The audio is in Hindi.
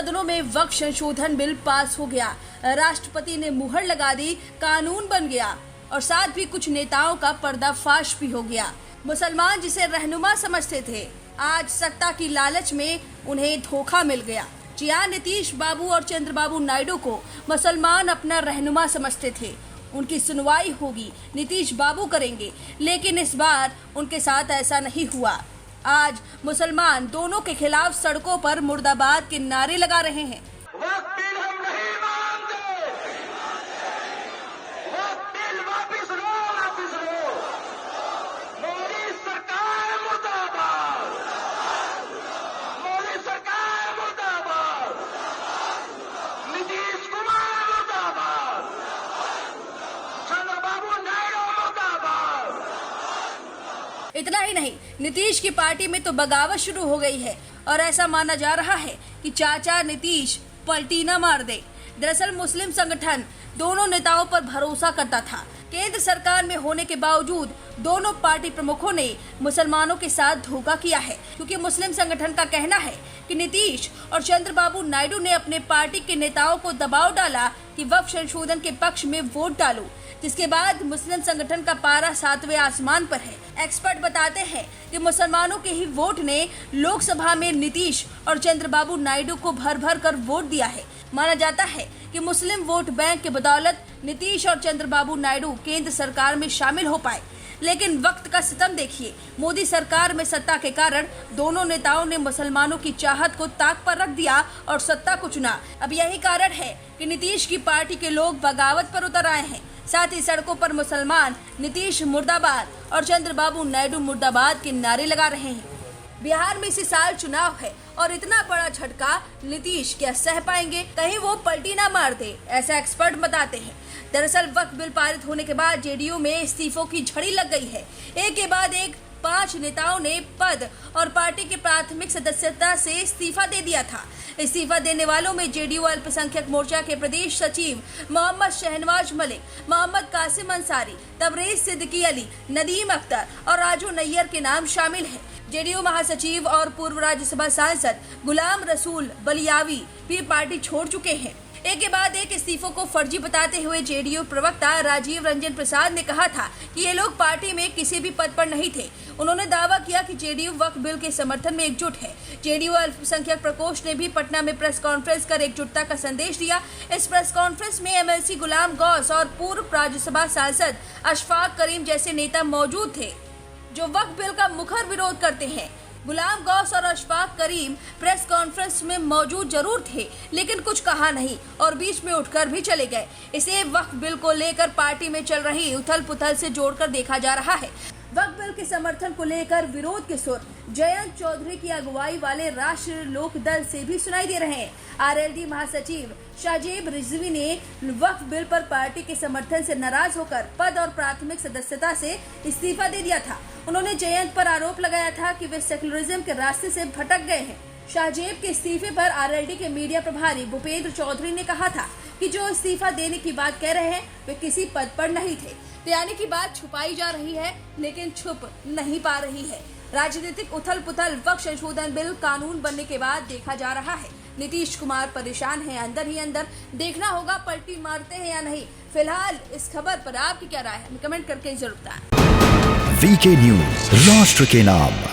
सदनों में वक्फ संशोधन बिल पास हो गया, राष्ट्रपति ने मुहर लगा दी, कानून बन गया और साथ भी कुछ नेताओं का पर्दाफाश भी हो गया। मुसलमान जिसे रहनुमा समझते थे, आज सत्ता की लालच में उन्हें धोखा मिल गया। जी हाँ, नीतीश बाबू और चंद्रबाबू नायडू को मुसलमान अपना रहनुमा समझते थे। उनकी सुनवाई होगी, नीतीश बाबू करेंगे, लेकिन इस बार उनके साथ ऐसा नहीं हुआ। आज मुसलमान दोनों के खिलाफ सड़कों पर मुर्दाबाद के नारे लगा रहे हैं। वक्त बिल हम नहीं मानते, वक्त बिल वापिस लो, वापिस लो। मोदी सरकार मुर्दाबाद, मोदी सरकार मुर्दाबाद, नीतीश कुमार मुर्दाबाद, चंद्रबाबू नायडू मुर्दाबाद। इतना ही नहीं, नीतीश की पार्टी में तो बगावत शुरू हो गई है और ऐसा माना जा रहा है कि चाचा नीतीश पलटी न मार दे। दरअसल मुस्लिम संगठन दोनों नेताओं पर भरोसा करता था। केंद्र सरकार में होने के बावजूद दोनों पार्टी प्रमुखों ने मुसलमानों के साथ धोखा किया है, क्योंकि मुस्लिम संगठन का कहना है कि नीतीश और चंद्रबाबू नायडू ने अपने पार्टी के नेताओं को दबाव डाला कि वक्फ संशोधन के पक्ष में वोट डालो, जिसके बाद मुस्लिम संगठन का पारा 7वें आसमान पर है। एक्सपर्ट बताते हैं कि मुसलमानों के ही वोट ने लोकसभा में नीतीश और चंद्रबाबू नायडू को भर भर कर वोट दिया है। माना जाता है कि मुस्लिम वोट बैंक के बदौलत नीतीश और चंद्रबाबू नायडू केंद्र सरकार में शामिल हो पाए। लेकिन वक्त का सितम देखिए, मोदी सरकार में सत्ता के कारण दोनों नेताओं ने मुसलमानों की चाहत को ताक पर रख दिया और सत्ता को चुना। अब यही कारण है कि नीतीश की पार्टी के लोग बगावत पर उतर आए हैं। साथ ही सड़कों पर मुसलमान नीतीश मुर्दाबाद और चंद्रबाबू नायडू मुर्दाबाद के नारे लगा रहे हैं। बिहार में इसी साल चुनाव है और इतना बड़ा झटका नीतीश क्या सह पाएंगे? कहीं वो पलटी ना मार दे, ऐसा एक्सपर्ट बताते हैं। दरअसल वक्फ बिल पारित होने के बाद जेडीयू में इस्तीफों की झड़ी लग गई है। एक के बाद एक 5 नेताओं ने पद और पार्टी की प्राथमिक सदस्यता से इस्तीफा दे दिया था। इस्तीफा देने वालों में जेडीयू अल्पसंख्यक मोर्चा के प्रदेश सचिव मोहम्मद शहनवाज मलिक, मोहम्मद कासिम अंसारी, तबरेज सिद्दीकी अली, नदीम अख्तर और राजू नैयर के नाम शामिल हैं। जेडीयू महासचिव और पूर्व राज्यसभा सांसद गुलाम रसूल बलियावी भी पार्टी छोड़ चुके हैं। एक के बाद एक इस्तीफों को फर्जी बताते हुए जेडीयू प्रवक्ता राजीव रंजन प्रसाद ने कहा था कि ये लोग पार्टी में किसी भी पद पर नहीं थे। उन्होंने दावा किया कि जेडीयू वक्फ बिल के समर्थन में एकजुट है। जेडीयू अल्पसंख्यक प्रकोष्ठ ने भी पटना में प्रेस कॉन्फ्रेंस कर एकजुटता का संदेश दिया। इस प्रेस कॉन्फ्रेंस में एमएलसी गुलाम गौस और पूर्व राज्यसभा सांसद अशफाक करीम जैसे नेता मौजूद थे, जो वक्फ बिल का मुखर विरोध करते हैं। गुलाम गौस और अशफाक करीम प्रेस कॉन्फ्रेंस में मौजूद जरूर थे, लेकिन कुछ कहा नहीं और बीच में उठकर भी चले गए। इसे वक्फ बिल को लेकर पार्टी में चल रही उथल पुथल से जोड़कर देखा जा रहा है। वक्फ बिल के समर्थन को लेकर विरोध के सुर जयंत चौधरी की अगुवाई वाले राष्ट्रीय लोक दल से भी सुनाई दे रहे हैं। आरएलडी महासचिव शाहजेब रिजवी ने वक्फ बिल पर पार्टी के समर्थन से नाराज होकर पद और प्राथमिक सदस्यता से इस्तीफा दे दिया था। उन्होंने जयंत पर आरोप लगाया था कि वे सेकुलरिज्म के रास्ते से भटक गए हैं। शाहजेब के इस्तीफे पर आरएलडी के मीडिया प्रभारी भूपेंद्र चौधरी ने कहा था कि जो इस्तीफा देने की बात कह रहे हैं वे किसी पद पर नहीं थे। तो यानी कि बात छुपाई जा रही है, लेकिन छुप नहीं पा रही है। राजनीतिक उथल पुथल वक्फ संशोधन बिल कानून बनने के बाद देखा जा रहा है। नीतीश कुमार परेशान हैं अंदर ही अंदर, देखना होगा पलटी मारते हैं या नहीं। फिलहाल इस खबर पर आपकी क्या राय है, कमेंट करके जरूर बताएं। वीके न्यूज, राष्ट्र के नाम।